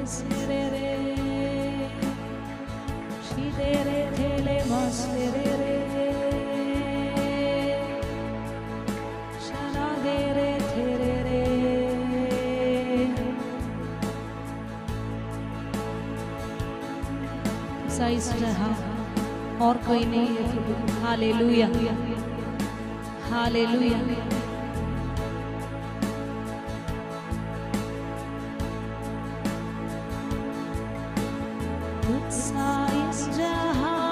sere re, shidere tele masere re, shana dere tere re. Size रहा और कोई नहीं है प्रभु। Hallelujah, hallelujah. तुझसा इस जहां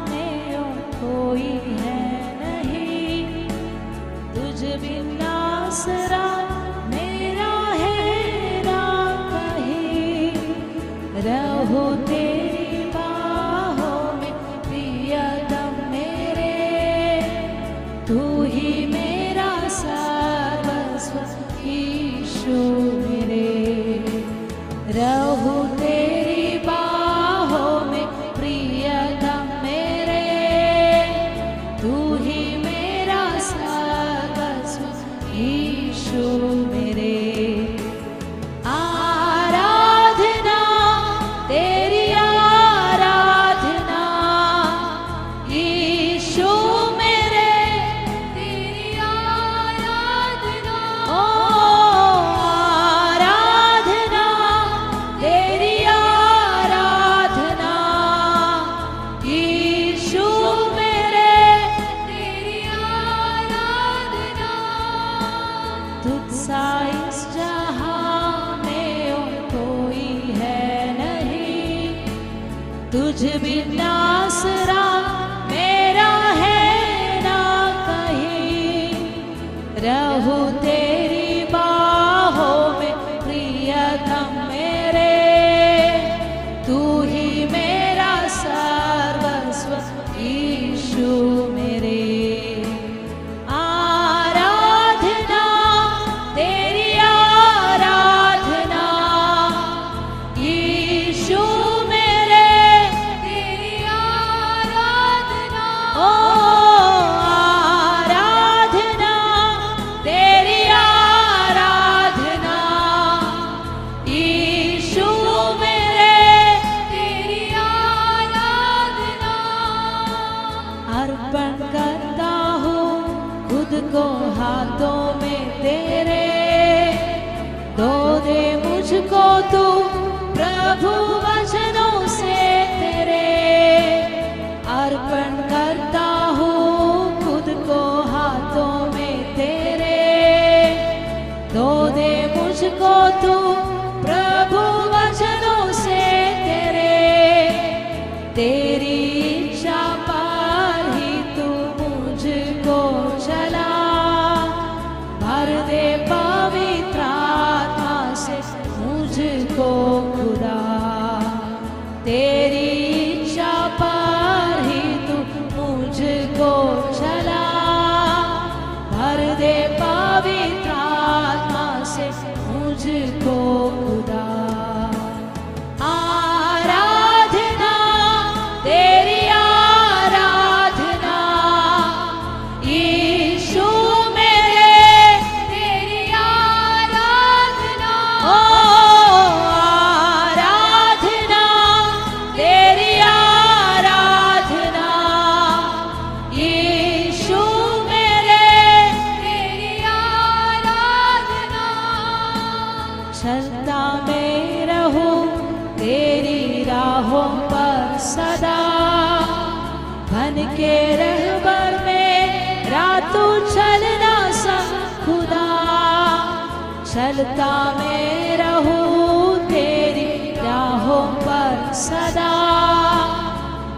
में और कोई है नहीं, तुझ बिना आसरा मेरा है ना कहीं। रहो तेरी बाहों में प्रियतम मेरे, तू ही मेरा सर्वस्व यीशु मेरे। रहो तेरी बाहों में प्रियतम मेरे, तू ही मेरा सर्वस्व यीशु मेरे। आराधना तेरी आराधना यीशु मेरे, तेरी आराधना। ओ आराधना तेरी आराधना यीशु मेरे, तेरी आराधना। तुझसा इस जहां में और कोई है नहीं, तुझ बिना आसरा मेरा है ना कहीं। रहूं तेरी बाहों में प्रियतम मेरे, तू ही मेरा सर्वस्व यीशु मेरे। आराधना तेरी आराधना यीशु मेरे, तेरी आराधना। ओ आराधना तेरी आराधना यीशु मेरे, तेरी आराधना। अर्पण करता हूँ खुद को हाथों में तेरे, दो दे मुझको तू प्रभु वचनों से तेरे। अर्पण करता हूँ खुद को हाथों में तेरे, दो दे मुझको तू प्रभु वचनों से तेरे। तेरी इच्छा पर ही तू मुझको चला, भर दे पवित्र आत्मा से मुझको खुदा। तेरी इच्छा पर ही तू मुझको चला, भर दे पवित्र आत्मा से मुझको खुदा। आराधना तेरी आराधना यीशु मेरे, तेरी आराधना। ओ आराधना तेरी आराधना यीशु मेरे, तेरी आराधना। चलता मैं रहूं तेरी राहों पर सदा, बन के रहबर मेरा तू चलना संग खुदा। चलता मैं रहूं तेरी राहों पर सदा,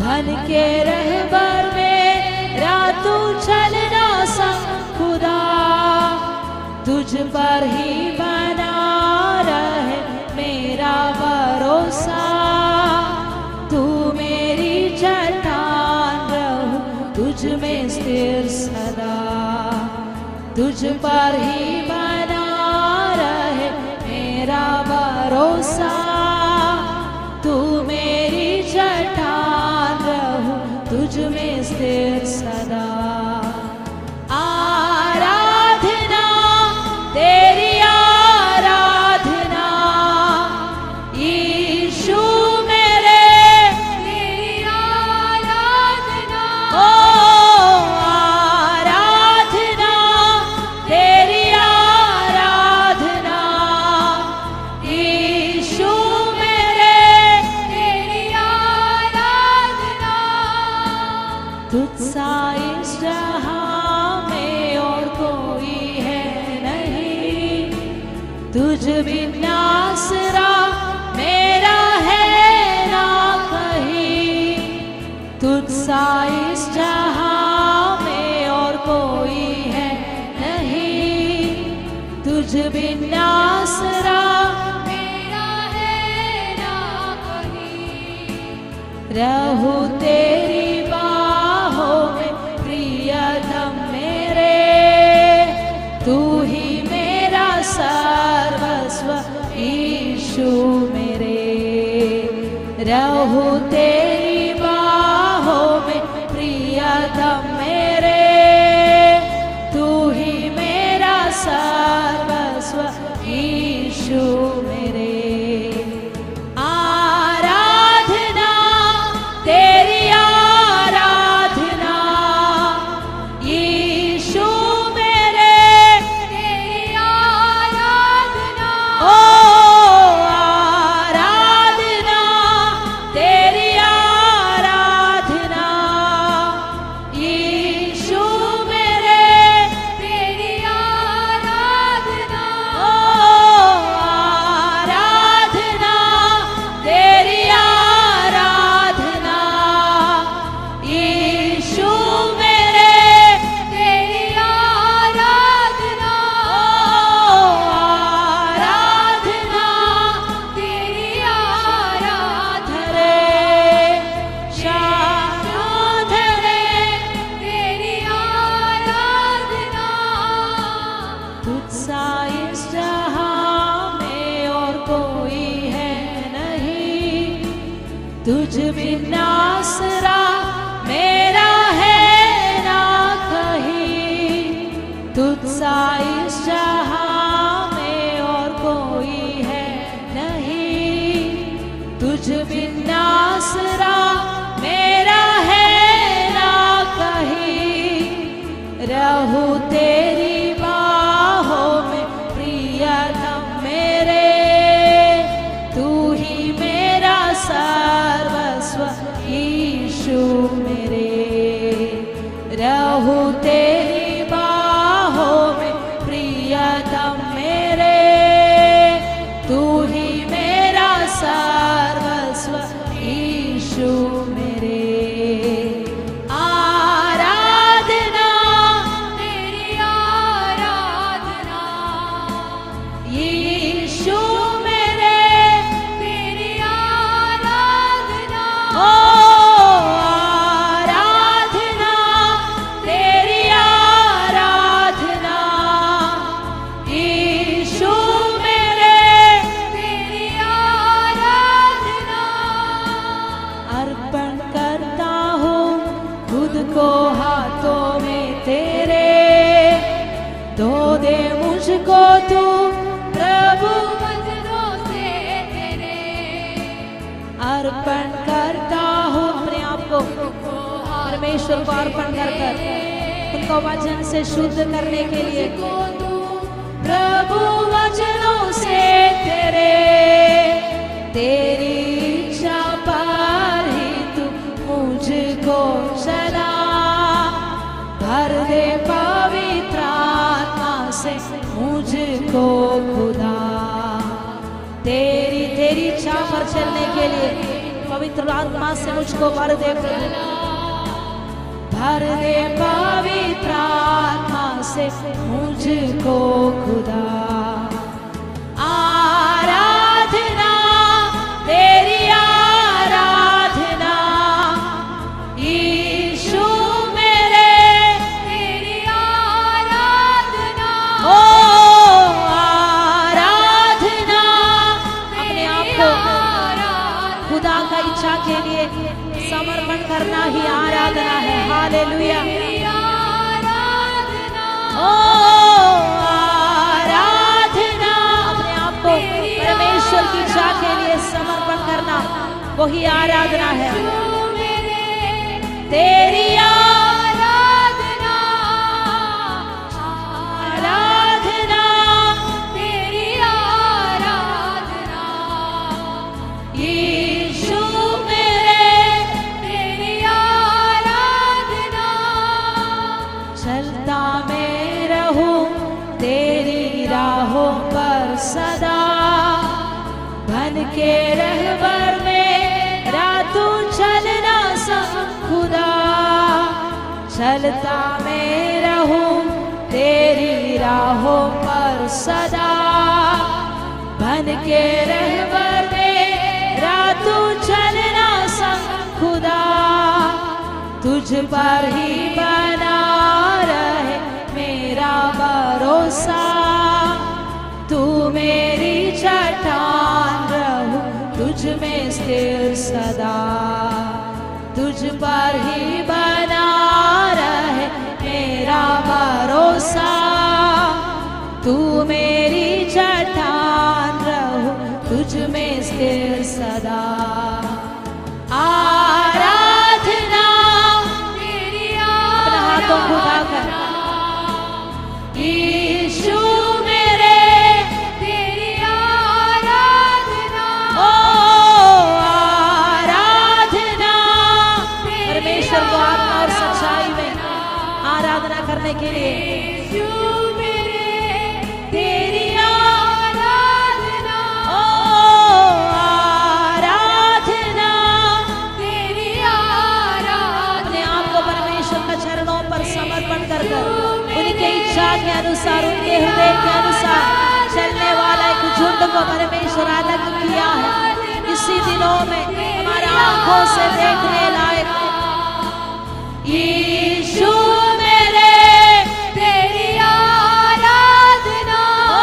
बन के रहबर मेरा तू चलना संग खुदा। तुझ पर ही बना रहे मेरा भरोसा, तू मेरी चट्टान रहूं तुझ में स्थिर सदा। तुझ पर ही बना रहे मेरा भरोसा, तू मेरी चट्टान रहूं तुझ में स्थिर सदा। आराधना तेरी आराधना बिना आसरा मेरा है ना कहीं, तुझसा इस जहां में और कोई है नहीं, तुझ बिना आसरा मेरा है ना कहीं, रहूं तेरी बाहों में प्रियतम मेरे, तू ही मेरा सर्वस्व यीशु मेरे, रहूं तेरी बाहों में प्रियतम मेरे, तू ही मेरा सर्वस्व यीशु मेरे। आराधना तेरी आराधना यीशु मेरे, तेरी आराधना, ओ आराधना तेरी आराधना यीशु मेरे, तेरी आराधना, ओ आराधना तेरी आराधना यीशु मेरे, तेरी आराधना, ओ आराधना तेरी आराधना, शाधरे तेरी आराधना, तुझसा इस जहां में और कोई है नहीं, तुझ बिना आसरा मेरा है ना कहीं, तुझसा इस जहां में और कोई है नहीं, तुझ बिना आसरा मेरा है ना कहीं, रहूं तेरी बाहों में प्रियतम मेरे, तू ही मेरा सर्वस्व यीशु मेरे, रहूं तेरी बाहों में प्रियतम मेरे, तू ही मेरा सर्वस्व यीशु मेरे। आराधना तेरी आराधना यीशु मेरे, तेरी आराधना, ओ आराधना तेरी आराधना यीशु मेरे, तेरी आराधना, अर्पण करता हूँ खुद को हाथों में तेरे, धो दे मुझको तू प्रभु वचनों से तेरे, अर्पण करता हूँ अपने आप को परमेश्वर को अर्पण कर कर उनको वचन से शुद्ध करने के लिए, प्रभु वचनों से तेरे, तेरी इच्छा पर ही तू मुझको चला, भर दे पवित्र आत्मा से मुझको खुदा, तेरी तेरी इच्छा पर चलने के लिए पवित्र आत्मा से मुझको भर दे, भर दे पवित्र आत्मा से मुझको खुदा। आराधना तेरी आराधना यीशु मेरे, तेरी आराधना, ओ आराधना, अपने आप को खुदा का इच्छा के लिए समर्पण करना ही आराधना है। हालेलुया, ओ आराधना, अपने आप को परमेश्वर की इच्छा के लिए समर्पण करना वही आराधना है। तेरी आराधना, आराधना तेरी आराधना यीशु मेरे, तेरी आराधना, चलता मैं रहूं तेरी राहों पर सदा, चलता मैं रहूं तेरी राहों पर सदा, बन के रहबर मेरा तू चलना संग खुदा, तुझ पर ही बना रहे मेरा भरोसा, तू मेरी चट्टान रहूं तुझ में स्थिर सदा, तुझ पर ही बना रहे मेरा भरोसा, तू मेरी चट्टान रहूं तुझ में स्थिर सदा। आराधना तेरी, अपने हाथों को उठाकर, यीशु मेरे तेरी आराधना, ओ आराधना। परमेश्वर को आत्मा और सच्चाई में आराधना करने के लिए, यीशु मेरे तेरी आराधना, ओ आराधना तेरी आराधना। अपने आप को परमेश्वर के चरणों पर समर्पण कर उनके इच्छा के अनुसार, उनके हृदय के अनुसार चलने वाला एक झुंड को परमेश्वर अलग किया है इसी दिनों में हमारे आंखों से देखने लायक। यीशु मेरे तेरी आराधना, ओ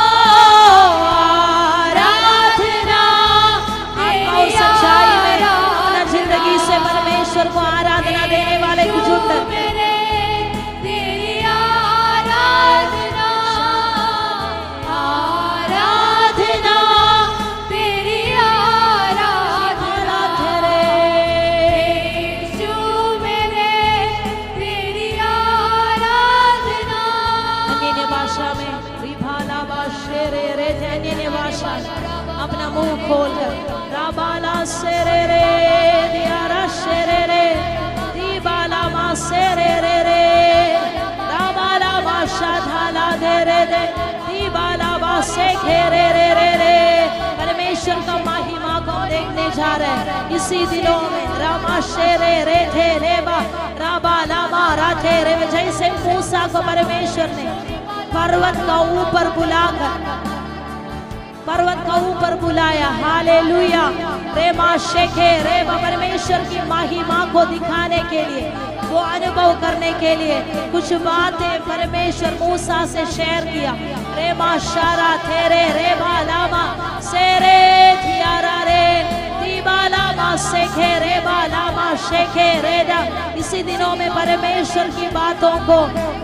आराधना। आत्मा और सच्चाई में अपना जिंदगी से परमेश्वर को आराधना देने वाले एक झुंड, अपना मुंह खोल कर राबाला सेरे रे दियारा शेरे रे दीबाला मा सेरे रे रे राबाला बाशा धाला दे रे दे दीबाला बासे घेरे रे रे रे। परमेश्वर का महिमा को देखने जा रहे हैं इसी दिनों में। रामा शेरे रे थे रे बा राबाला मारा थे रे। जैसे मूसा को परमेश्वर ने पर्वत का ऊपर बुलाकर, पर्वत का ऊपर बुलाया, हालेलुया, रेमा शेखे रेमा, परमेश्वर की महिमा को दिखाने के लिए, वो अनुभव करने के लिए कुछ बातें परमेश्वर मूसा से शेयर किया। रेमा शारा थेरे रेमा लामा सेरे थियारा रे दीबालामा शेखे रेमा लामा शेखे रेदा। इसी दिनों में परमेश्वर की बातों को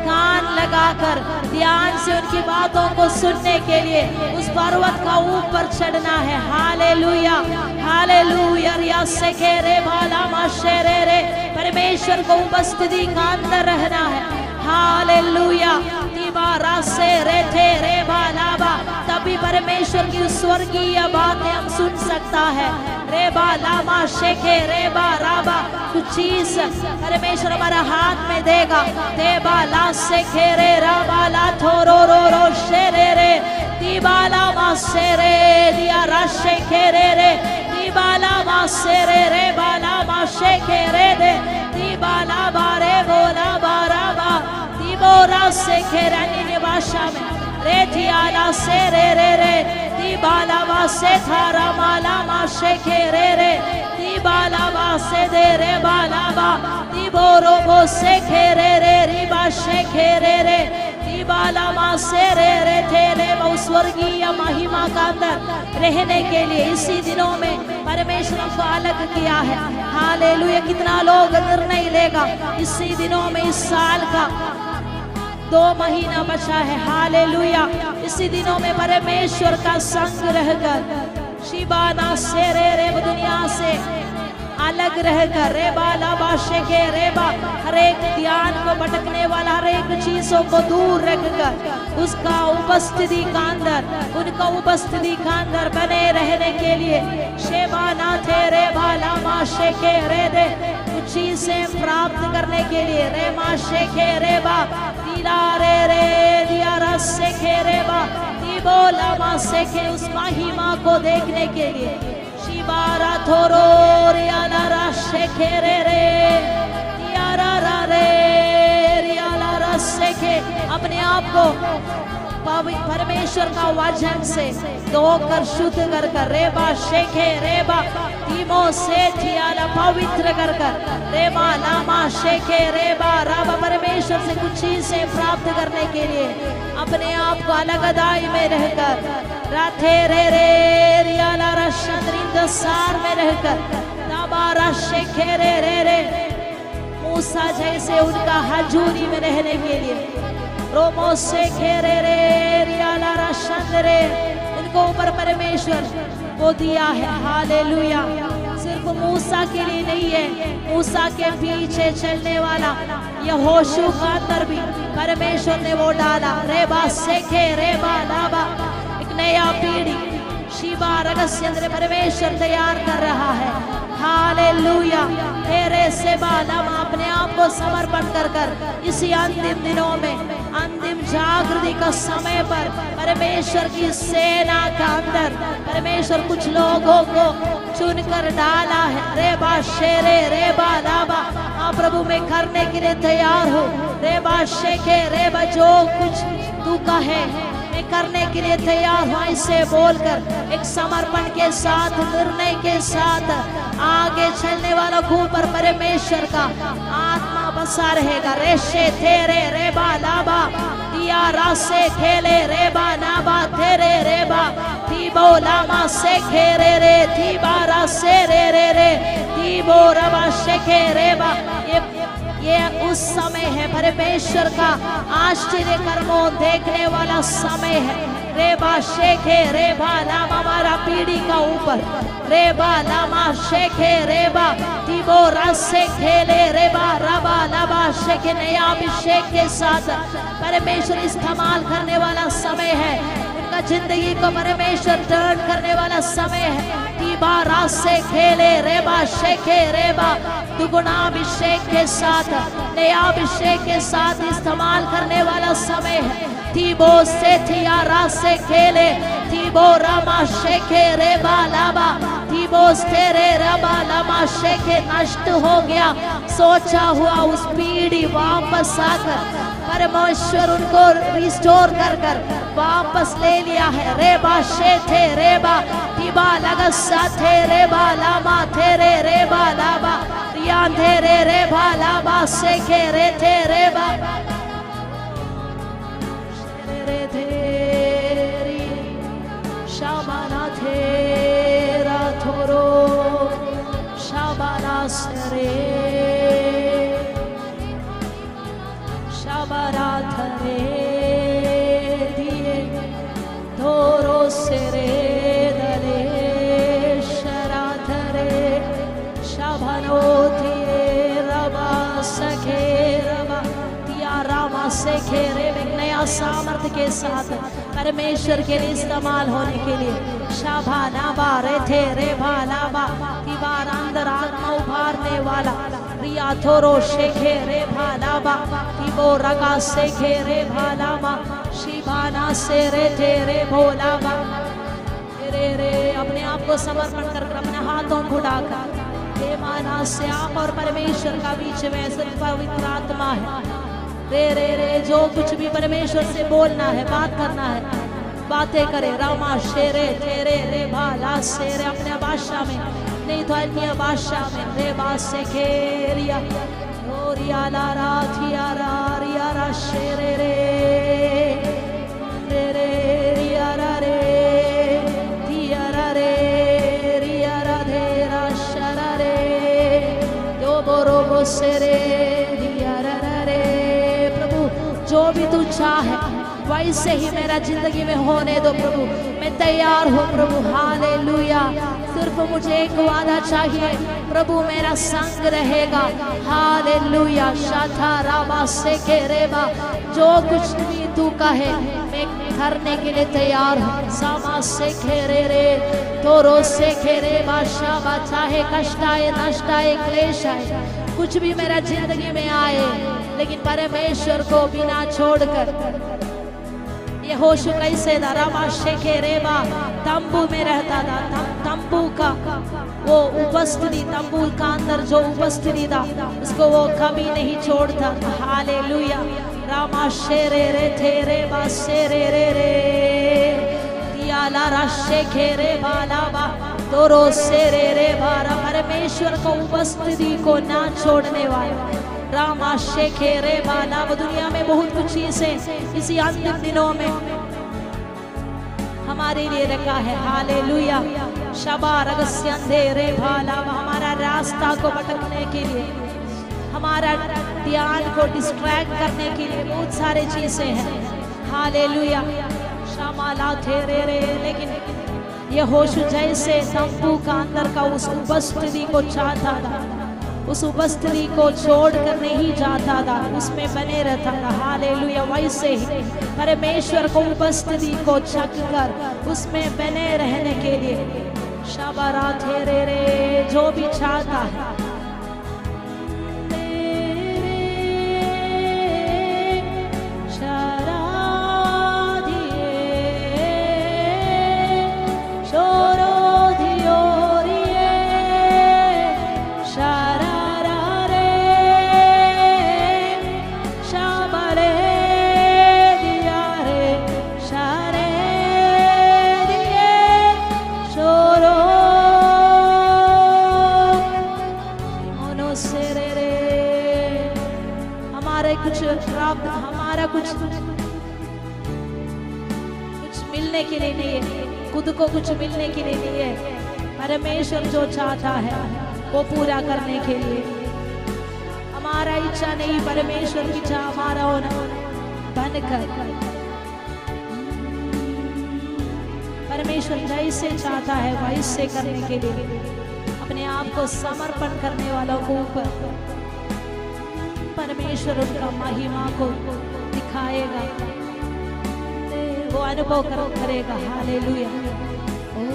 कान लगाकर ध्यान से उनकी बातों को सुनने के लिए उस पर्वत का ऊपर चढ़ना है। हालेलुया हालेलुया रिया शेखे रे बालामा शेरे रे। परमेश्वर को उपस्थिति का अंदर रहना है। हालेलुया दीवारा से रे थे रे बालाबा, तभी परमेश्वर की स्वर्गीय बातें हम सुन सकता है। रे बालामा शेखे रे बाराबा, कुछ चीज परमेश्वर हमारा हाथ में देगा। दे बाला शेखे रे राबाला थोरो रो रो शेरे रे दीबाला मा शेरे दिया राशे खेरे रे दीबाला मा शेरे रे बाला मा शेखे रे दे दीबाला बारे बोला बाराबा दीबोरा शेखे रे भाषा में रे थियाला शेरे रे रे दीबाला मा से थारा माला मा शेखे रे रे दीबाला मा से दे रे बाला बा दीबोरो बो शेखे रे रे रिबा शेखे रे रे दीबाला मा से रे रे थे रे। स्वर्गीय महिमा का अंदर रहने के लिए इसी दिनों में परमेश्वर को अलग किया है। हालेलुया। कितना लोग निर्णय लेगा इसी दिनों में, इस साल का 2 महीना बचा है। हालेलुया। इसी दिनों में परमेश्वर का संग रहकर शिबाना से रे दुनिया से अलग रहकर रेबा लाबा शेखे रेबा, हर एक ध्यान को भटकने वाला हर एक चीजों को दूर रखकर उसका उपस्थिति का अंदर, उनका उपस्थिति का अंदर बने रहने के लिए शेबाना थे रेबा लामा शेखे रे दे, कुछ चीजें प्राप्त करने के लिए रेमा शेखे रेबा दीला रे रे दिया रस शेखे रेबा दीबो लामा शेखे, उस महिमा को देखने के लिए शिबारा थोरो रियाला शेखे रे रे दियारा रे अपने आप को परमेश्वर का वचन से धोकर शुद्ध कर कर रेबा शेखे रेबा तीमो से थियाला पवित्र कर कर रेबा लामा शेखे रेबा राबा परमेश्वर से कुछ चीजें प्राप्त करने के लिए अपने आप को अलग अदाई में रहकर राथे रे रे रियाला रशंद्रिंद सार में रहकर दाबारा शेखे रे रे रे मूसा जैसे उनका हजूरी में रहने के लिए रोमो से खेरे रे रियाला रशंद्रे उनको ऊपर परमेश्वर वो दिया है। हालेलुया। सिर्फ मूसा के लिए नहीं है, मूसा के पीछे चलने वाला यहोशू का अंदर भी परमेश्वर ने वो डाला। रेबा सेखे रेबा लाबा एक नया पीढ़ी शिवा रगस्य अंदर परमेश्वर तैयार कर रहा है। हालेलुया। तेरे से बालम अपने आप को समर्पण कर कर इसी अंतिम दिनों में अंतिम जागृति का समय पर परमेश्वर की सेना का अंदर परमेश्वर कुछ लोगों को चुनकर डाला है। रेबा शेरे रेबा लाबा आप प्रभु में करने के लिए तैयार हो। रेबा शेखे रेबा जो कुछ तू कहे मैं करने के लिए तैयार हूँ ऐसे बोलकर एक समर्पण के साथ निर्णय के साथ आगे चलने वालों को ऊपर परमेश्वर का आत्मा बसा रहेगा। रेशे तेरे रेबा लाबा दिया रासे खेले रेबा नाबा तेरे रेबा तीबो लामा से खेरे रे तीबा रासे रे रे रे तीबो रबा शेखे रेबा ये उस समय है परमेश्वर का आश्चर्य कर्मों देखने वाला समय है। रेबा शेखे रेबा लामा हमारा पीढ़ी का ऊपर रेबा लामा शेखे रेबा तीबो रसे खेले रेबा रबा लाबा शेखे नया अभिषेक के साथ परमेश्वर इस्तेमाल करने वाला समय है। उनका जिंदगी को परमेश्वर टर्न करने वाला समय है। तीबा रासे खेले रेबा शेखे रेबा दुगुना अभिषेक के साथ नया अभिषेक के साथ इस्तेमाल करने वाला समय है। तीबो से थिया रासे खेले तीबो रामा शेखे रेबा लाबा तीबो तेरे रबा लामा शेखे नष्ट हो गया सोचा हुआ उस पीढ़ी वापस आकर परमेश्वर उनको रिस्टोर कर कर वापस ले लिया है। रेबा शेथे रेबा तीबा लगसा थे रेबा लामा तेरे रेबा लाबा रिया तेरे रेबा लाबा शेखे रे थे रेबा शाबाना तेरा थोरो शाबाना सरे शाबाना थरे दिए थोरो सेरे दले शरा थरे शाबानो दिए रबा सखे रबा दिया रामा से खेरे नया सामर्थ्य के साथ परमेश्वर के लिए इस्तेमाल होने के लिए शाबाना बारे थे रे भालाबा दीवार अंदर आत्मा उभारने वाला रिया थोरो शेखे रे भालाबा तीबो रगा शेखे रे भालाबा शिबाना से रे थे रे भोलाबा रे रे अपने आप को समर्पण कर अपने हाथों को उठाकर हे माना से आप और परमेश्वर का बीच में सिर्फ पवित्र आत्मा है। रे रे रे जो कुछ भी परमेश्वर से बोलना है बात करना है बातें करे। रामा शेरे तेरे रे भाला शेरे अपने भाषा में नहीं तो अन्य भाषा में रे बासे खेरिया रिया ला रा थिया रा रिया रा शेरे रे रे रे रिया रा रे थिया रा रे रिया रा धे रा शरा रे दो बोरो बो शेरे रिया रा रे जो भी तू चाहे वैसे ही मेरा जिंदगी में होने दो प्रभु। मैं तैयार हूँ प्रभु। हालेलुया। सिर्फ मुझे एक वादा चाहिए प्रभु मेरा संग रहेगा। हालेलुया। शाथा राबा से के रेबा जो कुछ भी तू कहे मैं करने के लिए तैयार हूँ। सामा से खेरे रे तोरो से खेरे बाशाबा चाहे कष्ट आए नष्ट आए क्लेश आए कुछ भी मेरा जिंदगी में आए लेकिन परमेश्वर को बिना छोड़कर यहोशू कैसे था रामा शेखे रेबा तंबू में रहता था। तंबू का वो उपस्थिति, तंबू का अंदर जो उपस्थिति था उसको वो कभी नहीं छोड़ता। हालेलुया। रामा शेरे रे तेरे बासेरे रे रे दियाला राशे खेरे बाला बा तोरो सेरे रे बारा। परमेश्वर को उपस्थिति को ना छोड़ने वाला रामा शेखेरे बाला। वो दुनिया में बहुत कुछ चीजें इसी अंतिम दिनों में हमारे लिए रखा है। हालेलुया। शबा रगस्य अंधेरे भाला, हमारा रास्ता को भटकने के लिए, हमारा ध्यान को डिस्ट्रैक्ट करने के लिए बहुत सारे चीजें हैं। हालेलुया। शमाला थेरे रे, लेकिन यहोशू जैसे तंबू का अंदर का उस उपस्थिति को चाहता था, उस उपस्थिति को छोड़ कर नहीं जाता था, उसमें बने रहता था। हालेलुया। वैसे ही परमेश्वर को उपस्थिति को छक कर उसमें बने रहने के लिए शबरा थेरे रे जो भी चाहता है हमारा कुछ मिलने के लिए नहीं है, खुद को कुछ मिलने के लिए नहीं है। परमेश्वर जो चाहता है वो पूरा करने के लिए, हमारा इच्छा नहीं, परमेश्वर की इच्छा हमारा होना बनकर। परमेश्वर जैसे चाहता है वैसे करने के लिए अपने आप को समर्पण करने वालों को ऊपर परमेश्वर उनका महिमा को दिखाएगा, वो अनुभव करेगा। हालेलुया। ओ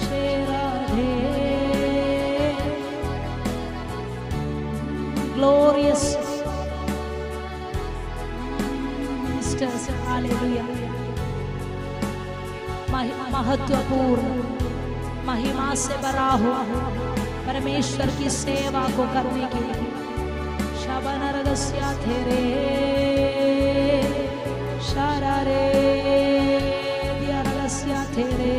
शेराधे ग्लोरियस मिस्टर्स। हालेलुया। महत्वपूर्ण महिमा से भरा हुआ परमेश्वर की सेवा को करने के लिए शबनरगस्या थेरे शारारे दियारगस्या थेरे।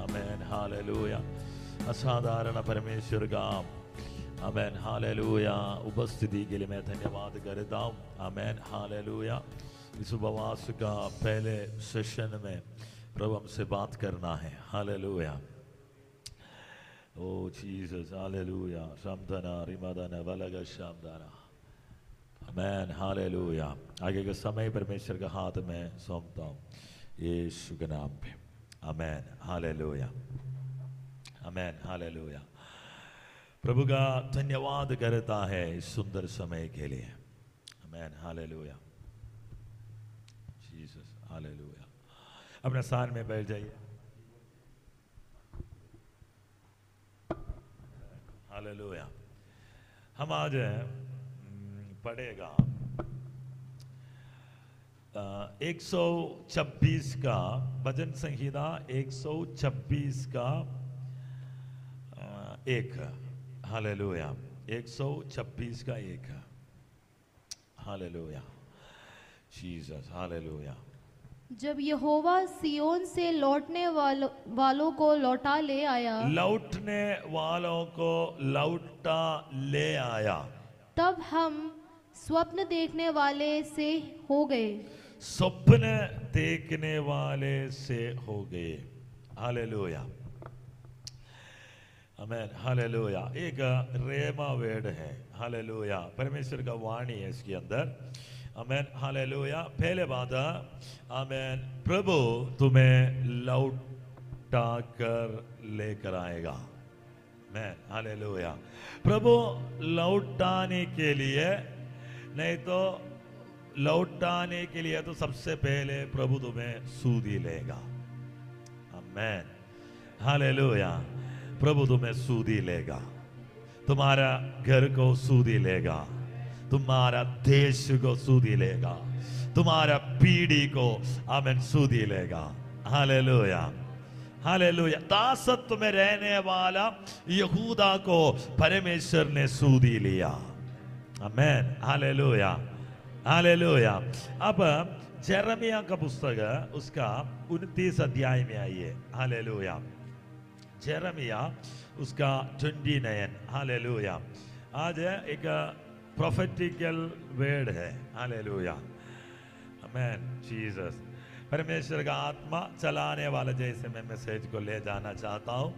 आमेन। हालेलुया। असाधारण परमेश्वर का आमेन हालेलुया उपस्थिति के लिए मैं धन्यवाद करता हूँ। Amen hallelujah. इस उपवास का पहले सेशन में प्रभु हमसे बात करना है। हालेलुया। ओ जीसस। हालेलुया। शमदना रिमदना वलग शमदना। Amen hallelujah. आगे का समय परमेश्वर का हाथ में सौंपता हूँ यीशु के नाम पे। Amen hallelujah. Amen hallelujah. प्रभु का धन्यवाद करता है इस सुंदर समय के लिए। आमेन हालेलुया। जीसस। हालेलुया। अपने स्थान में बैठ जाइए। हालेलुया। हम आज पढ़ेगा 126 का भजन संहिता 126 का 1। हालेलुया। 126 का 1। हालेलुया। जीसस। हालेलुया। जब यहोवा सियोन से लौटने वालों को लौटा ले आया, लौटने वालों को लौटा ले आया, तब हम स्वप्न देखने वाले से हो गए। स्वप्न देखने वाले से हो गए। हालेलुया। Amen hallelujah. एक रेमा वर्ड है। हालेलुया। परमेश्वर का वाणी है इसके अंदर। Amen hallelujah. पहले बात आमेन, प्रभु तुम्हें लौटा कर लेकर आएगा। Amen hallelujah. प्रभु लौटाने के लिए, नहीं तो लौटाने के लिए तो सबसे पहले प्रभु तुम्हें सूदी लेगा। Amen hallelujah. प्रभु तुम्हें सूदी लेगा, तुम्हारा घर को सूदी लेगा, तुम्हारा देश को सूदी लेगा, तुम्हारा पीढ़ी को आमेन सूदी लेगा। Hallelujah hallelujah. दासत्व में रहने वाला यहूदा को परमेश्वर ने सूदी लिया। आमेन हालेलुया हालेलुया। अब जेरेमिया का पुस्तक उसका 29 अध्याय में आइए। हालेलुया। जेरेमिया उसका 29। हालेलुया। आज एक प्रोफेटिकल वर्ड है। Hallelujah amen Jesus. परमेश्वर का आत्मा चलाने वाला जैसे मैं मैसेज को ले जाना चाहता हूँ।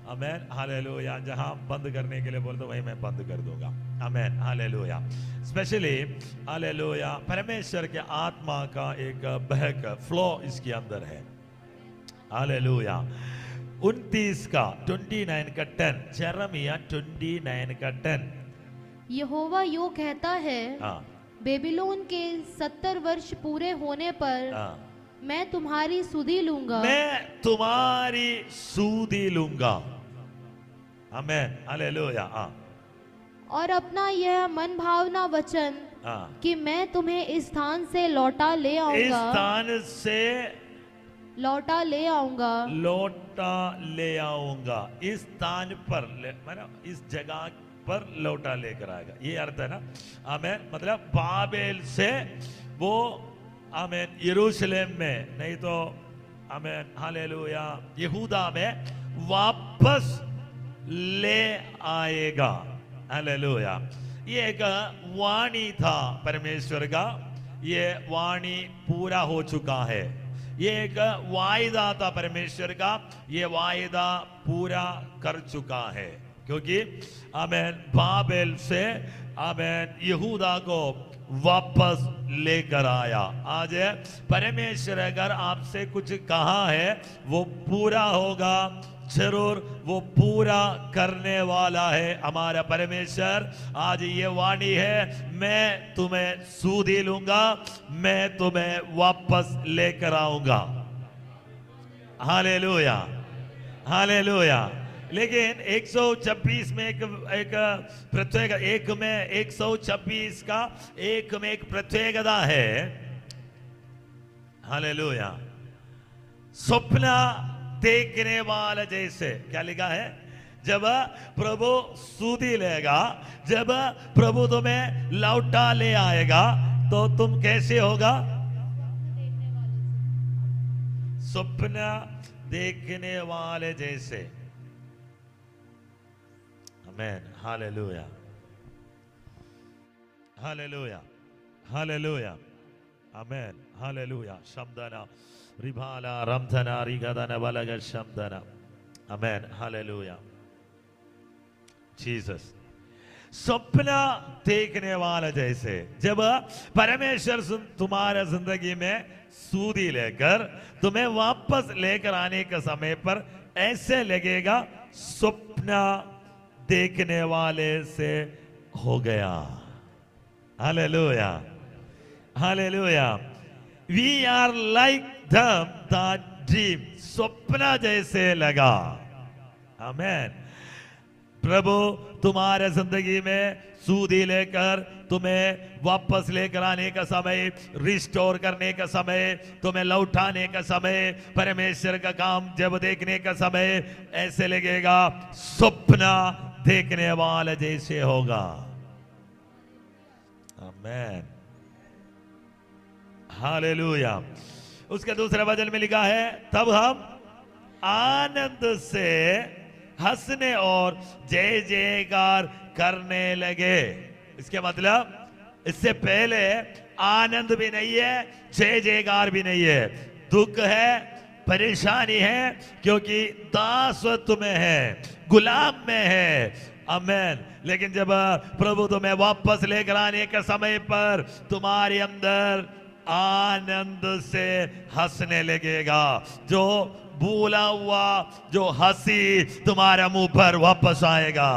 Amen hallelujah. जहाँ बंद करने के लिए बोल दो वहीं मैं बंद कर दूंगा। Amen hallelujah. स्पेशली हालेलुया परमेश्वर के आत्मा का एक बहक फ्लो इसके अंदर है। हालेलुया। 29 का 29 का 10, जेरेमिया 29 का 10। यहोवा यूं कहता है, बेबीलोन के 70 वर्ष पूरे होने पर मैं तुम्हारी सुधि लूंगा। मैं तुम्हारी सूदी लूंगा। Amen hallelujah. और अपना यह मन भावना वचन कि मैं तुम्हें इस स्थान से लौटा ले आऊंगा, इस स्थान से लौटा ले आऊंगा, लौटा ले आऊंगा। इस स्थान पर इस जगह पर लौटा लेकर आएगा, ये अर्थ है ना। आमेन। मतलब बाबेल से वो आमेन यरूशलेम में, नहीं तो आमेन हालेलुया यहूदा में वापस ले आएगा। हालेलुया। ये एक वाणी था परमेश्वर का, ये वाणी पूरा हो चुका है। ये एक वायदा था परमेश्वर का, ये वायदा पूरा कर चुका है। क्योंकि आमेन बाबेल से आमेन यहूदा को वापस लेकर आया। आज परमेश्वर अगर आपसे कुछ कहा है वो पूरा होगा, जरूर वो पूरा करने वाला है हमारा परमेश्वर। आज ये वाणी है, मैं तुम्हें सूदी लूंगा, मैं तुम्हें वापस लेकर आऊंगा। Hallelujah hallelujah. लेकिन 126 में एक प्रत्येक, एक में 126 का एक में एक प्रत्येकता है। हालेलुया। स्वप्न देखने वाला जैसे, क्या लिखा है? जब प्रभु सूदी लेगा, जब प्रभु तुम्हें लौटा ले आएगा तो तुम कैसे होगा? स्वप्न देखने वाले जैसे। Amen hallelujah hallelujah hallelujah amen hallelujah. शब्दना रिभाला रमधना रिगदना बलग शब्दना। Amen hallelujah Jesus. स्वप्न देखने वाला जैसे, जब परमेश्वर तुम्हारे जिंदगी में सूदी लेकर तुम्हें वापस लेकर आने के समय पर ऐसे लगेगा स्वप्न देखने वाले से हो गया। Hallelujah hallelujah. We are like the dream. स्वप्न जैसे लगा। आमेन। प्रभु तुम्हारे जिंदगी में सूदी लेकर तुम्हें वापस लेकर आने का समय, रिस्टोर करने का समय, तुम्हें लौटाने का समय, परमेश्वर का काम जब देखने का समय ऐसे लगेगा स्वप्न देखने वाला जैसे होगा। Amen hallelujah. उसके दूसरे वचन में लिखा है, तब हम आनंद से हंसने और जय जयकार करने लगे। इसके मतलब इससे पहले आनंद भी नहीं है, जय जयकार भी नहीं है, दुख है, परेशानी है, क्योंकि दासत्व में है, गुलाम में है, आमेन। लेकिन जब प्रभु तुम्हें वापस लेकर आने के समय पर तुम्हारे अंदर आनंद से हंसने लगेगा। जो भूला हुआ जो हंसी तुम्हारे मुंह पर वापस आएगा।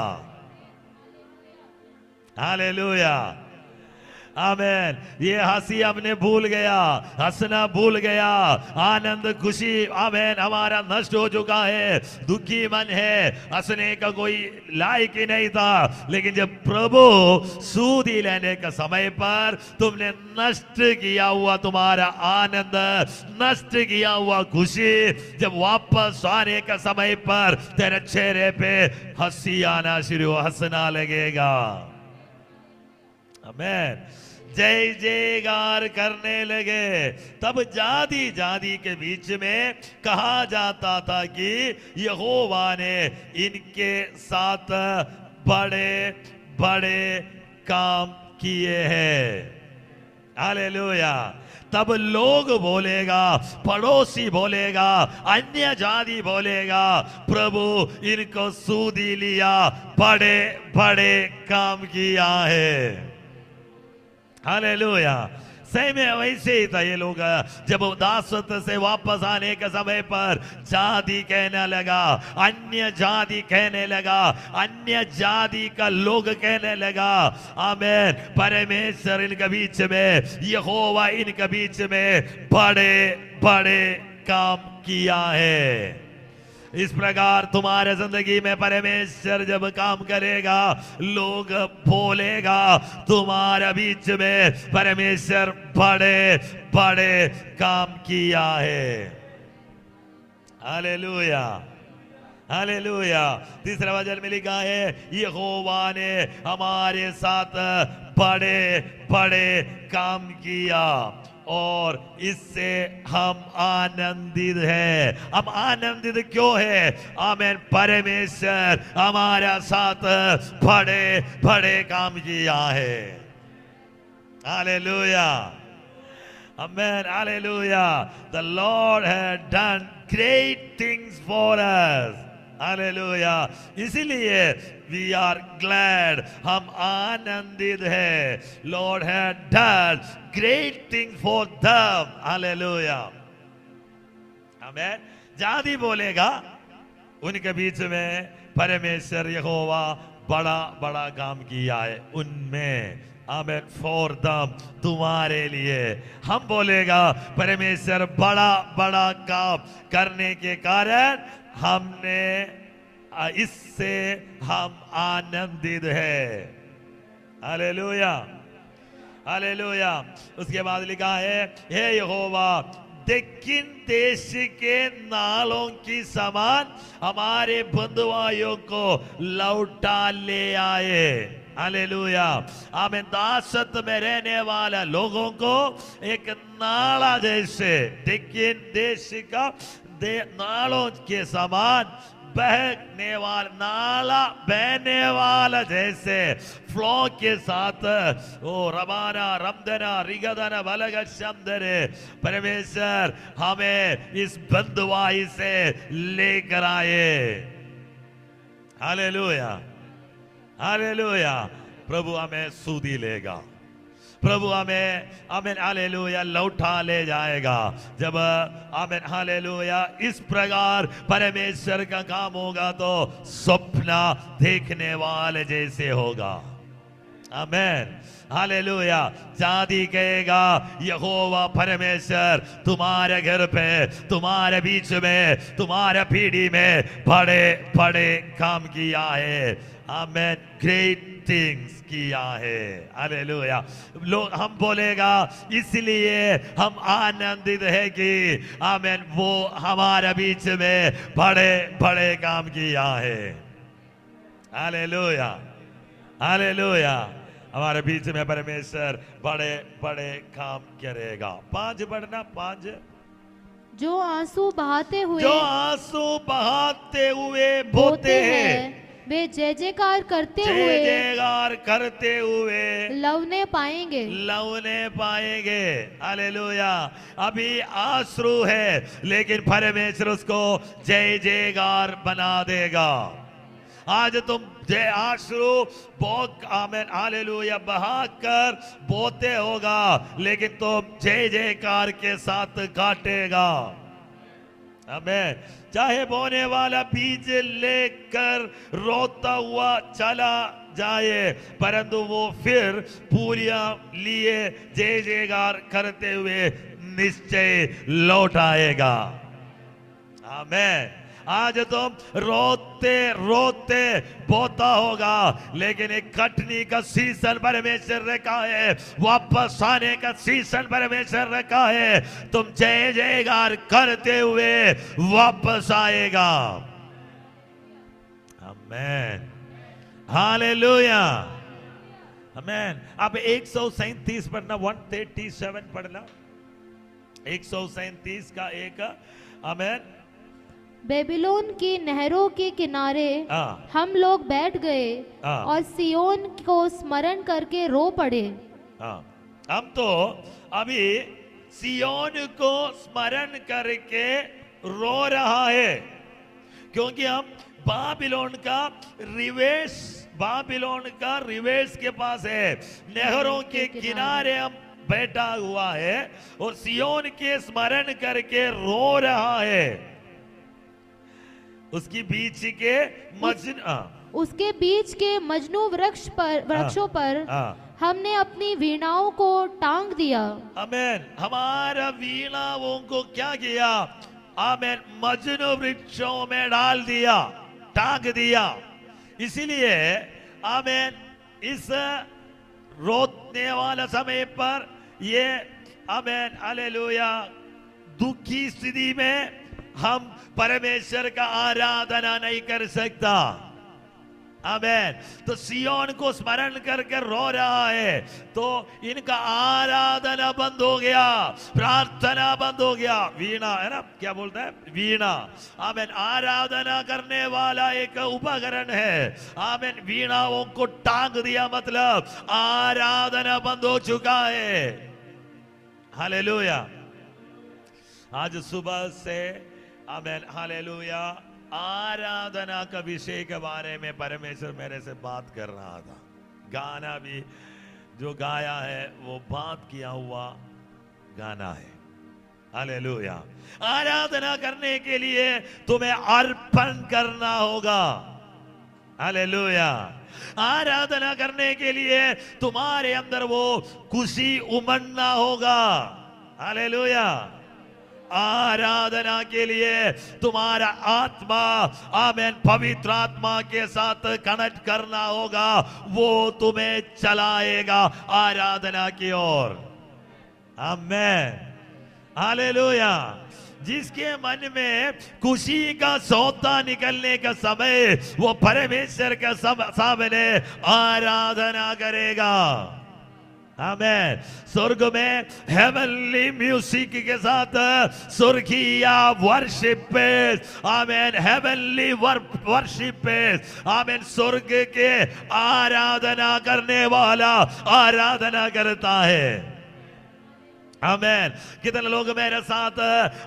हालेलुया, आमेन। ये हंसी हमने भूल गया, हंसना भूल गया, आनंद खुशी आमेन हमारा नष्ट हो चुका है। दुखी मन है, हंसने का कोई लायक ही नहीं था। लेकिन जब प्रभु सूदी लेने के समय पर तुमने नष्ट किया हुआ तुम्हारा आनंद, नष्ट किया हुआ खुशी जब वापस आने के समय पर तेरे चेहरे पे हंसी आना शुरू, हंसना लगेगा। आमेन। जय जयकार करने लगे। तब जाति जाति के बीच में कहा जाता था कि यहोवा ने इनके साथ बड़े बड़े काम किए हैं। हालेलुया। तब लोग बोलेगा, पड़ोसी बोलेगा, अन्य जाति बोलेगा, प्रभु इनको सूदी लिया, बड़े बड़े काम किया है। हालेलुया। सही में वैसे ही था। ये लोग जब दासत्व से वापस आने के समय पर जाति कहने लगा, अन्य जाति कहने लगा, अन्य जाति का लोग कहने लगा, आमेन, परमेश्वर इनके बीच में, यहोवा इनके बीच में बड़े बड़े काम किया है। इस प्रकार तुम्हारे जिंदगी में परमेश्वर जब काम करेगा, लोग बोलेगा तुम्हारे बीच में परमेश्वर बड़े बड़े काम किया है। Hallelujah, hallelujah. तीसरा वचन में लिखा है, यहोवा ने हमारे साथ बड़े बड़े काम किया और इससे हम आनंदित हैं। हम आनंदित क्यों है? आमेन। परमेश्वर हमारे साथ बड़े बड़े काम किया है। Hallelujah, amen, hallelujah. The Lord had done great things for us। Hallelujah. इसीलिए we are glad, हम आनंदित है। Lord had done great things for them। Hallelujah, amen. जाति बोलेगा उनके बीच में परमेश्वर यहोवा बड़ा बड़ा काम किया है उनमें, आमेन, फॉर दम, तुम्हारे लिए। हम बोलेगा परमेश्वर बड़ा बड़ा काम करने के कारण हमने, इससे हम आनंदित है। Hallelujah, hallelujah. उसके बाद लिखा है, हे यहोवा दक्षिण देश के नालों की समान हमारे बंधुआयों को लौटा ले आए। हालेलुया, आमेन। दासत्व में रहने वाले लोगों को एक नाला जैसे, दक्षिण देश का नालों के समान बहने वाला, नाला बहने वाला जैसे, फ्लो के साथ, ओ रबाना रमदना रिगदना बलग शंदरे, परमेश्वर हमें इस बंधुआई से लेकर आए। Hallelujah, hallelujah. प्रभु हमें सूदी लेगा, प्रभु हमें, आमेन, हालेलुया, लौटा ले जाएगा। जब आमेन, हालेलुया, इस प्रकार परमेश्वर का काम होगा तो सपना देखने वाले जैसे होगा। आमेन, हालेलुया। जाति कहेगा यहोवा परमेश्वर तुम्हारे घर पे, तुम्हारे बीच में, तुम्हारे पीढ़ी में बड़े बड़े काम किया है। आमेन, ग्रेट थिंग्स किया है। हालेलुया। लोग हम बोलेगा इसलिए हम आनंदित है कि आमेन वो हमारे बीच में बड़े बड़े काम किया है। Hallelujah, hallelujah. हमारे बीच में परमेश्वर बड़े बड़े काम करेगा। 5 बढ़ना, 5। जो आंसू बहाते हुए, जो आंसू बहाते हुए बोते हैं, वे जय जयकार करते हुए, जय जयकार करते हुए लवने पाएंगे, लवने पाएंगे। हालेलुया। अभी आंसू है लेकिन परमेश्वर उसको जय जयकार बना देगा। आज तुम जय आंसू बहुत आमेन हालेलुया बहा कर बोते होगा, लेकिन तुम जय जयकार के साथ काटेगा। आमेन। चाहे बोने वाला बीज लेकर रोता हुआ चला जाए, परंतु वो फिर पूरियां लिए जय जयकार करते हुए निश्चय लौट आएगा। आमेन। आज तुम रोते रोते बोता होगा, लेकिन एक कटनी का सीजन परमेश्वर रखा है, वापस आने का सीजन परमेश्वर रखा है। तुम जय जयकार करते हुए वापस आएगा। Amen hallelujah amen. अब 137 पढ़ना, 137 पढ़ना, 137 का एक। आमेन। बेबीलोन की नहरों के किनारे हम लोग बैठ गए और सियोन को स्मरण करके रो पड़े। हम तो अभी सियोन को स्मरण करके रो रहा है, क्योंकि हम बाबिलोन का रिवेश के पास है, नहरों के किनारे हम बैठा हुआ है और सियोन के स्मरण करके रो रहा है। उसके बीच के मजनू वृक्षों पर हमने अपनी वीणाओं को टांग दिया। आमेन। हमारा वीणाओं को क्या किया? आमेन। मजनू वृक्षों में डाल दिया, टांग दिया। इसीलिए आमेन, इस रोने वाला समय पर ये आमेन हालेलुया दुखी स्थिति में हम परमेश्वर का आराधना नहीं कर सकता। आमेन। तो सियोन को स्मरण करके रो रहा है, तो इनका आराधना बंद हो गया, प्रार्थना बंद हो गया। वीणा है ना, क्या बोलता है? वीणा। आमेन। आराधना करने वाला एक उपकरण है। आमेन। वीणाओं को टांग दिया, मतलब आराधना बंद हो चुका है। हालेलुया। आज सुबह से आमेन हालेलुया आराधना का विषय के बारे में परमेश्वर मेरे से बात कर रहा था। गाना भी जो गाया है वो बात किया हुआ गाना है। हालेलुया। आराधना करने के लिए तुम्हें अर्पण करना होगा। हालेलुया। आराधना करने के लिए तुम्हारे अंदर वो खुशी उमड़ना होगा। हालेलुया। आराधना के लिए तुम्हारा आत्मा आमेन पवित्र आत्मा के साथ कनेक्ट करना होगा, वो तुम्हें चलाएगा आराधना की ओर। Amen hallelujah. जिसके मन में खुशी का सौदा निकलने का समय, वो परमेश्वर के सामने आराधना करेगा। आमेन। स्वर्ग में हेवनली म्यूजिक के साथ सुर्खिया वर्शिप, आमेन हेवनली वर्शिप, आमेन आमेन के आराधना करने वाला आराधना करता है। आमेन। कितने लोग मेरे साथ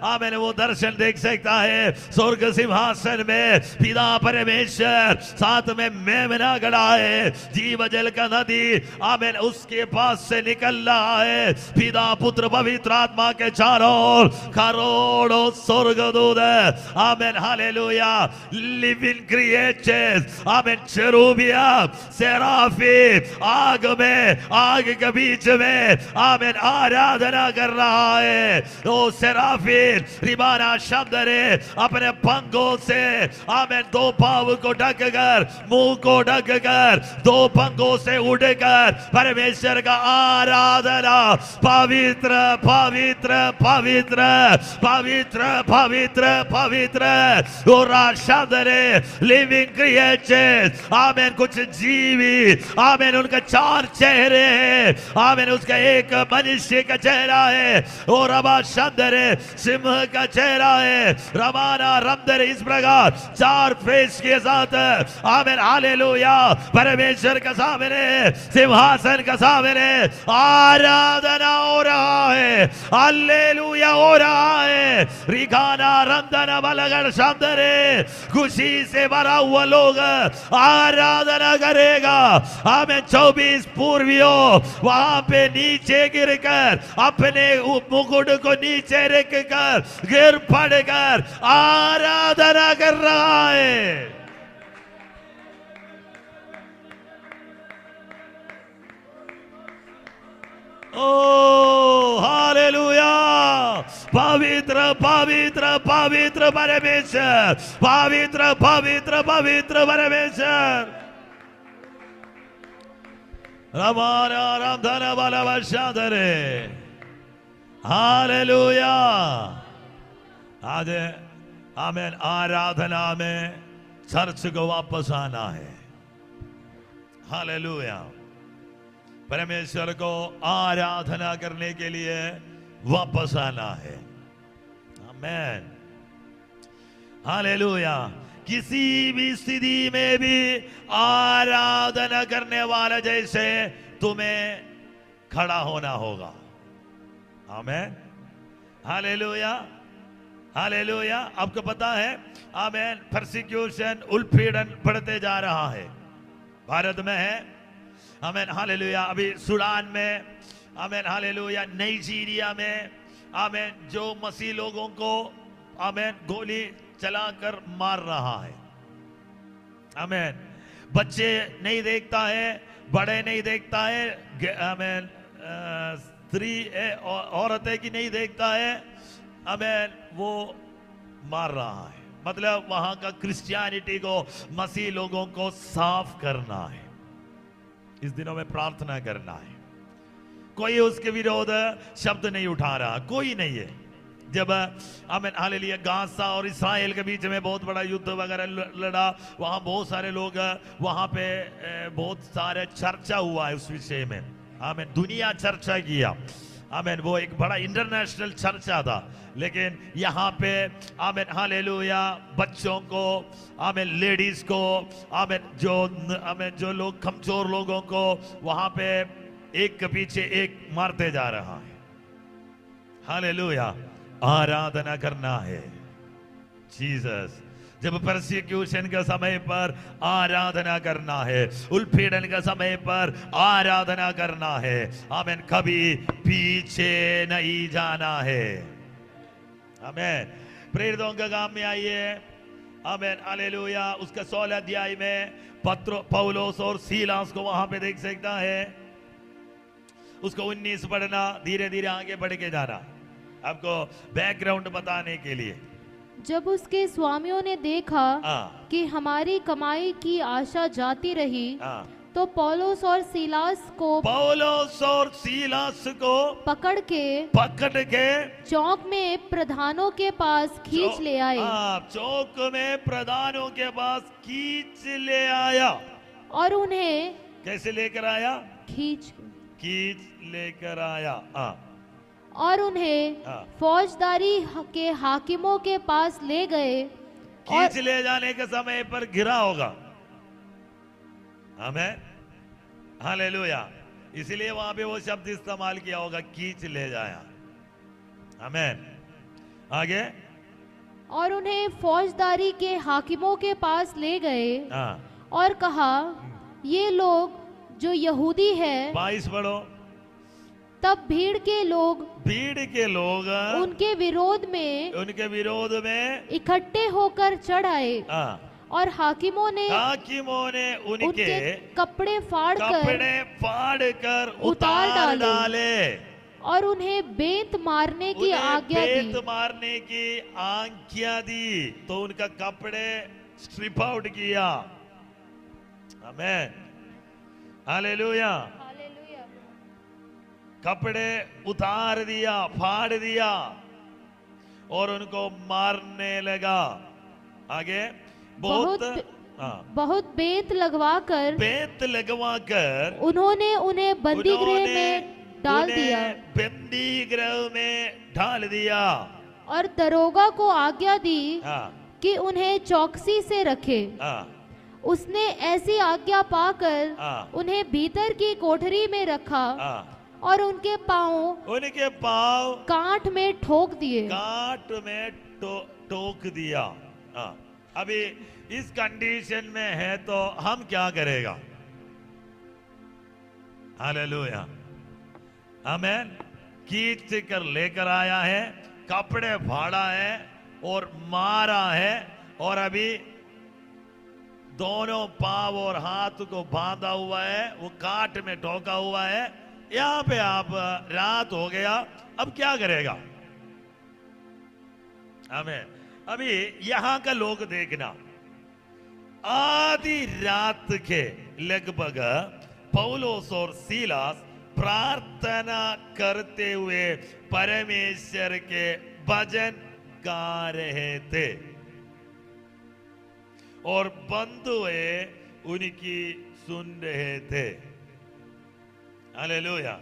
आमेन वो दर्शन देख सकता है? स्वर्ग सिंहासन में पिता परमेश्वर, साथ में मेमना गड़ा है, जीव जल का नदी आमेन उसके पास से निकल रहा है। पिता पुत्र पवित्र आत्मा के चारों ओर करोड़ों स्वर्गदूत आमेन हालेलुया लिविंग क्रिएचर्स आमेन चेरूबिया सेराफिम आग में, आग के बीच में आमेन आराधना कर रहा है। ओ सेराफिम रिबाना शब्द रे अपने पंखों से आमेन दो पांव को ढक कर, मुंह को ढक कर, दो पंखों से उड़कर परमेश्वर का आराधना पवित्र पवित्र पवित्र पवित्र पवित्र पवित्र ओरा शब्द रे लिविंग क्रिएचर्स आमेन कुछ जीवी आमेन उनका चार चेहरे हैं। आमेन उसका एक मनुष्य का चेहरा चेहरा है, ओ रबा शंदरे सिंह का चेहरा है, रबाना रमदर, इस प्रकार 4 फेस के साथ आमीन हालेलुया परमेश्वर का सामने सिंहासन का सामने आराधना हो रहा है, हालेलुया हो रहा है। रिखाना रमदना बलगड़ शंदरे, खुशी से भरा हुआ लोग आराधना करेगा। आमीन 24 पूर्वियों वहां पे नीचे गिरकर अपने मुकुट को नीचे रखकर गिर पड़कर आराधना कर रहा है। ओ हालेलुया, पवित्र पवित्र पवित्र परमेश्वर, पवित्र पवित्र पवित्र परमेश्वर। रमाना रामधन बलवशादरे, हालेलुया। आज आमीन आराधना में चर्च को वापस आना है, हालेलुया। परमेश्वर को आराधना करने के लिए वापस आना है, आमीन हालेलुया। किसी भी स्थिति में भी आराधना करने वाला जैसे तुम्हें खड़ा होना होगा, आमीन हालेलुया हालेलुया। आपको पता है आमीन परसिक्यूशन उत्पीड़न बढ़ते जा रहा है, भारत में है, आमीन हालेलुया। अभी सूडान में, आमीन हालेलुया, नाइजीरिया में, आमीन जो मसीह लोगों को आमीन गोली चलाकर मार रहा है, आमीन। बच्चे नहीं देखता है, बड़े नहीं देखता है, आमीन स्त्री औरतें की नहीं देखता है, आमीन वो मार रहा है। मतलब वहां का क्रिश्चियनिटी को, मसीह लोगों को साफ करना है, इस दिनों में प्रार्थना करना है। कोई उसके विरोध शब्द नहीं उठा रहा, कोई नहीं है। जब आमीन हालेलुया गाजा और इस्राएल के बीच में बहुत बड़ा युद्ध वगैरह लड़ा, वहां बहुत सारे लोग, वहां पे बहुत सारे चर्चा हुआ है उस विषय में, आमीन दुनिया चर्चा किया, आमीन वो एक बड़ा इंटरनेशनल चर्चा था। लेकिन यहाँ पे आमीन हालेलुया बच्चों को, आमीन लेडीज को, आमीन जो लोग कमजोर लोगों को वहां पे एक के पीछे एक मारते जा रहा है, हालेलुया। आराधना करना है जीसस। जब परसिक्यूशन के समय पर आराधना करना है, उत्पीड़न के समय पर आराधना करना है, आमीन कभी पीछे नहीं जाना है, आमीन। प्रेरितों के काम में आइए, आमीन हालेलुया। उसका 16 अध्याय में पौलुस और सीलास को वहां पे देख सकता है। उसको 19 पढ़ना, धीरे धीरे आगे बढ़ के जाना, आपको बैकग्राउंड बताने के लिए। जब उसके स्वामियों ने देखा कि हमारी कमाई की आशा जाती रही, तो पौलुस और सीलास को पकड़ के चौक में प्रधानों के पास खींच ले आए। चौक में प्रधानों के पास खींच ले आया। और उन्हें कैसे लेकर आया? खींच लेकर आया। और उन्हें फौजदारी के हाकिमों के पास ले गए। खींच ले जाने के समय पर गिरा होगा, आमीन हालेलुया। इसलिए वहां पे वो शब्द इस्तेमाल किया होगा, खींच ले जाया, आमीन। आगे, और उन्हें फौजदारी के हाकिमों के पास ले गए और कहा, ये लोग जो यहूदी है। 22 पढ़ो। तब भीड़ के लोग उनके विरोध में इकट्ठे होकर चढ़ आए और हाकिमों ने उनके कपड़े फाड़ कर उतार डाले और उन्हें बेंत मारने की आज्ञा दी। तो उनका कपड़े स्ट्रिप आउट किया, आमीन हालेलुया। कपड़े उतार दिया, फाड़ दिया और उनको मारने लगा। आगे, बहुत बेंत लगवाकर उन्होंने उन्हें बंदी गृह में डाल दिया बंदी गृह में डाल दिया और दरोगा को आज्ञा दी कि उन्हें चौकसी से रखे। उसने ऐसी आज्ञा पाकर उन्हें भीतर की कोठरी में रखा और उनके पांव कांट में ठोक दिए। कांट में ठोक दिया। अभी इस कंडीशन में है तो हम क्या करेगा? हालेलुया, आमेन। खींच कर लेकर आया है, कपड़े फाड़ा है और मारा है, और अभी दोनों पांव और हाथ को बांधा हुआ है, वो काट में ठोका हुआ है। यहां पे आप रात हो गया, अब क्या करेगा? आमेन। अभी यहां का लोग देखना, आधी रात के लगभग पौलोस और सीलास प्रार्थना करते हुए परमेश्वर के भजन गा रहे थे और बंधुए उनकी सुन रहे थे। हालेलुया।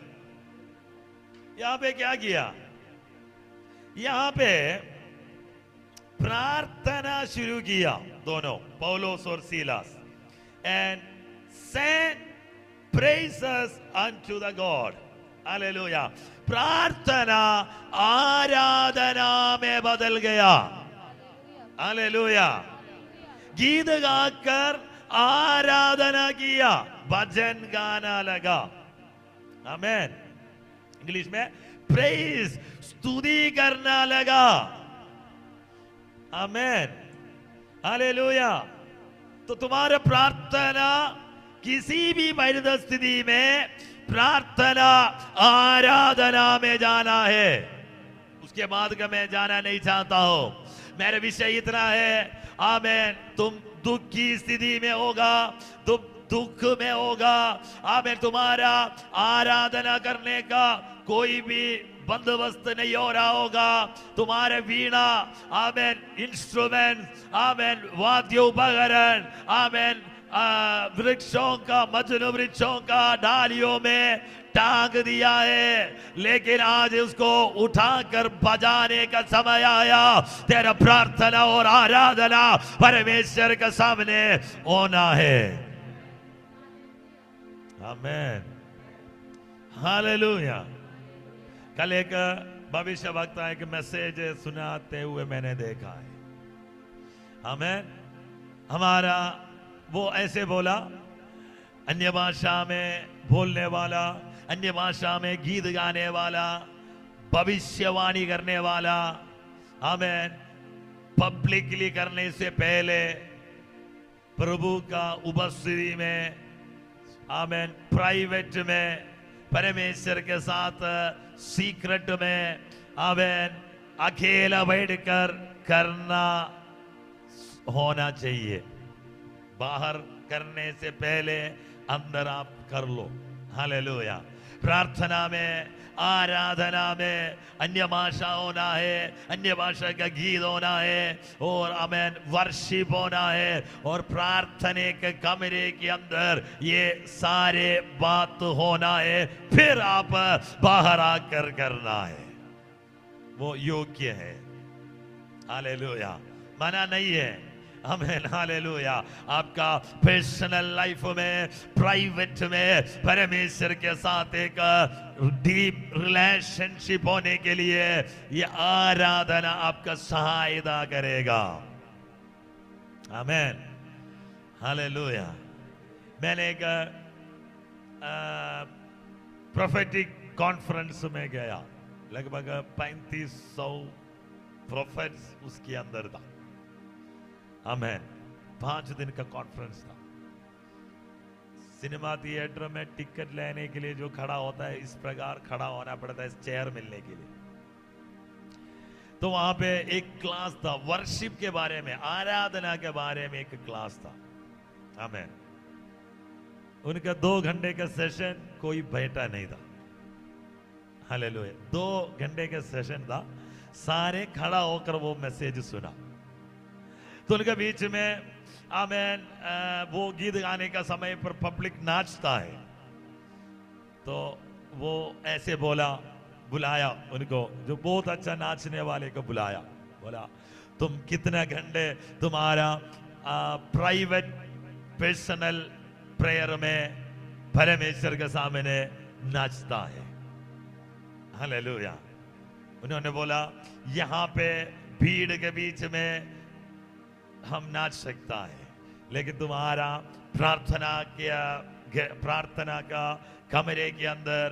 यहां पे क्या किया? यहां पे प्रार्थना शुरू किया दोनों, पौलोस और सीलास, and sang praises unto the God. Hallelujah. प्रार्थना आराधना में बदल गया। हालेलुया। गीत गाकर आराधना किया, भजन गाना लगा। आमेन। इंग्लिश में प्रेज, स्तुति करना लगा। आमेन। हालेलुया। तो तुम्हारा प्रार्थना किसी भी परिस्थिति में प्रार्थना आराधना में जाना है। उसके बाद का मैं जाना नहीं चाहता हूं। मेरा विषय इतना है, आमेन, तुम दुख की स्थिति में होगा, दुख में होगा, आमेन, तुम्हारा आराधना करने का कोई भी बंदोबस्त नहीं हो रहा होगा। तुम्हारे वीणा, आमेन, इंस्ट्रूमेंट, आमेन, वाद्य उपकरण, आमेन, वृक्षों का, मजनू वृक्षों का डालियों में टांग दिया है, लेकिन आज उसको उठाकर बजाने का समय आया। तेरा प्रार्थना और आराधना परमेश्वर के सामने होना है। आमेन। हालेलुया। कल एक भविष्य वक्ता एक मैसेज सुनाते हुए मैंने देखा है। आमेन। हमारा वो ऐसे बोला, अन्य भाषा में बोलने वाला, अन्य भाषा में गीत गाने वाला, भविष्यवाणी करने वाला, आमेन, पब्लिकली करने से पहले प्रभु का उपस्थिति में, आमेन, प्राइवेट में परमेश्वर के साथ सीक्रेट में, आमेन, अकेला बैठकर करना होना चाहिए। बाहर करने से पहले अंदर आप कर लो। हालेलुया। प्रार्थना में, आराधना में अन्य भाषा होना है, अन्य भाषा का गीत होना है, और आमेन, वर्शिप होना है, और प्रार्थने के कमरे के अंदर ये सारे बात होना है। फिर आप बाहर आकर करना है, वो योग्य है। हालेलुया। मना नहीं है। आमेन। हालेलुया। आपका पर्सनल लाइफ में, प्राइवेट में परमेश्वर के साथ एक डीप रिलेशनशिप होने के लिए ये आराधना आपका सहायता करेगा। आमेन। हालेलुया। मैंने एक प्रोफेटिक कॉन्फ्रेंस में गया, लगभग 3500 प्रोफेट्स उसके अंदर था। आमेन। 5 दिन का कॉन्फ्रेंस था। सिनेमा थिएटर में टिकट लेने के लिए जो खड़ा होता है, इस प्रकार खड़ा होना पड़ता है चेयर मिलने के लिए। तो वहां पे एक क्लास था, वर्शिप के बारे में, आराधना के बारे में एक क्लास था। आमेन। उनका 2 घंटे का सेशन, कोई बैठा नहीं था। हालेलुया। 2 घंटे का सेशन था, सारे खड़ा होकर वो मैसेज सुना। तो उनके बीच में, आमेन, वो गीत गाने का समय पर पब्लिक नाचता है, तो वो ऐसे बोला, बुलाया उनको, जो बहुत अच्छा नाचने वाले को बुलाया, बोला तुम कितना घंटे तुम्हारा प्राइवेट पर्सनल प्रेयर में परमेश्वर के सामने नाचता है। हालेलुया। उन्होंने बोला यहाँ पे भीड़ के बीच में हम नाच सकता है, लेकिन तुम्हारा प्रार्थना का कमरे के अंदर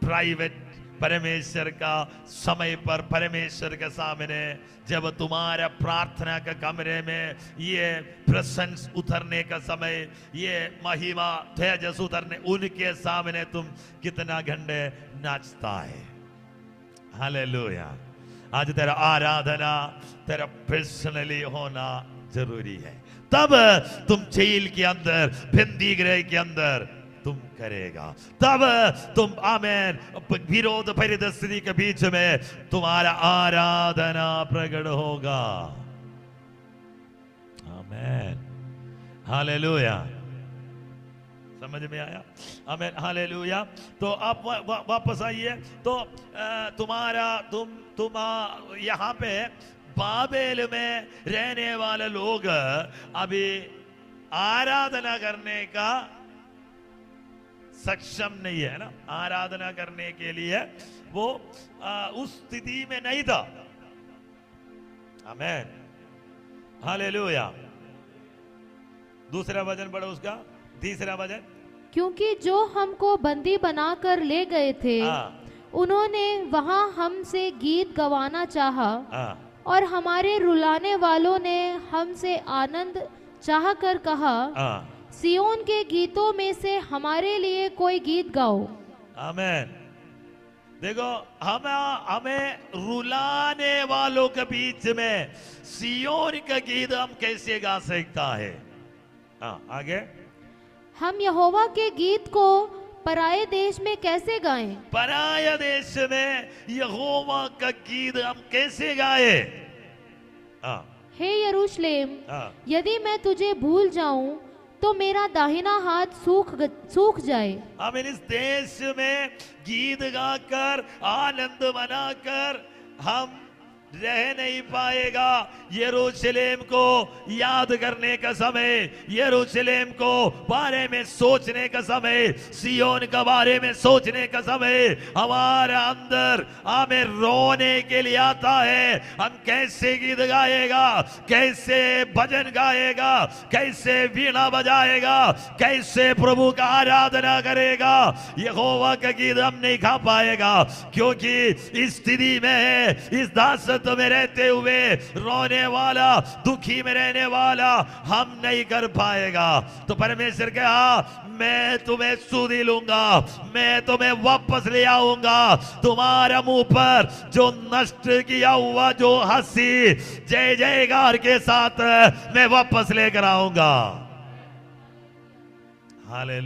प्राइवेट परमेश्वर का समय पर परमेश्वर के सामने जब तुम्हारा प्रार्थना के कमरे में ये प्रेजेंस उतरने का समय, ये महिमा तेजस उतरने, उनके सामने तुम कितना घंटे नाचता है। हालेलुया। आज तेरा आराधना तेरा पर्सनली होना जरूरी है, तब तुम जेल के अंदर, बंदी गृह के अंदर तुम करेगा, तब तुम आमेन विरोध परिस्थिति के बीच में तुम्हारा आराधना प्रकट होगा। आमेन। हालेलुया। समझ में आया? आमेन। हालेलुया। तो आप वापस आइए। तो तुम यहाँ पे बाबेल में रहने वाले लोग अभी आराधना करने का सक्षम नहीं है ना, आराधना करने के लिए वो उस स्थिति में नहीं था। आमेन। हालेलुया। दूसरा वचन पढ़ो उसका, तीसरा वचन। क्योंकि जो हमको बंदी बनाकर ले गए थे उन्होंने वहां हमसे गीत गवाना चाहा, और हमारे रुलाने वालों ने हमसे आनंद चाह कर कहा, सियोन के गीतों में से हमारे लिए कोई गीत गाओ। आमेन। देखो हमें रुलाने वालों के बीच में सियोन का गीत हम कैसे गा सकता है? आगे। हम यहोवा के गीत को पराये देश में कैसे गाएं? पराये देश में यहोवा का गीत हम कैसे गाए? हे यरूशलेम, यदि मैं तुझे भूल जाऊं तो मेरा दाहिना हाथ सूख जाए। हम इस देश में गीत गाकर आनंद मनाकर हम रह नहीं पाएगा। यरूशलेम को याद करने का समय, यरूशलेम को बारे में सोचने का समय, सियोन के बारे में सोचने का समय हमारे अंदर हमें रोने के लिए आता है। हम कैसे गीत गाएगा, कैसे भजन गाएगा, कैसे वीणा बजाएगा, कैसे प्रभु का आराधना करेगा? यहोवा का गीत हम नहीं गा पाएगा, क्योंकि इस स्थिति में है, इस दासत्व में रहते हुए रोने वाला, दुखी में रहने वाला हम नहीं कर पाएगा। तो परमेश्वर कहा, मैं तुम्हें सुधि लूंगा, मैं तुम्हें वापस ले आऊंगा। तुम्हारा मुंह पर जो नष्ट किया हुआ जो हंसी जय जयकार के साथ मैं वापस लेकर आऊंगा। हालेलुया।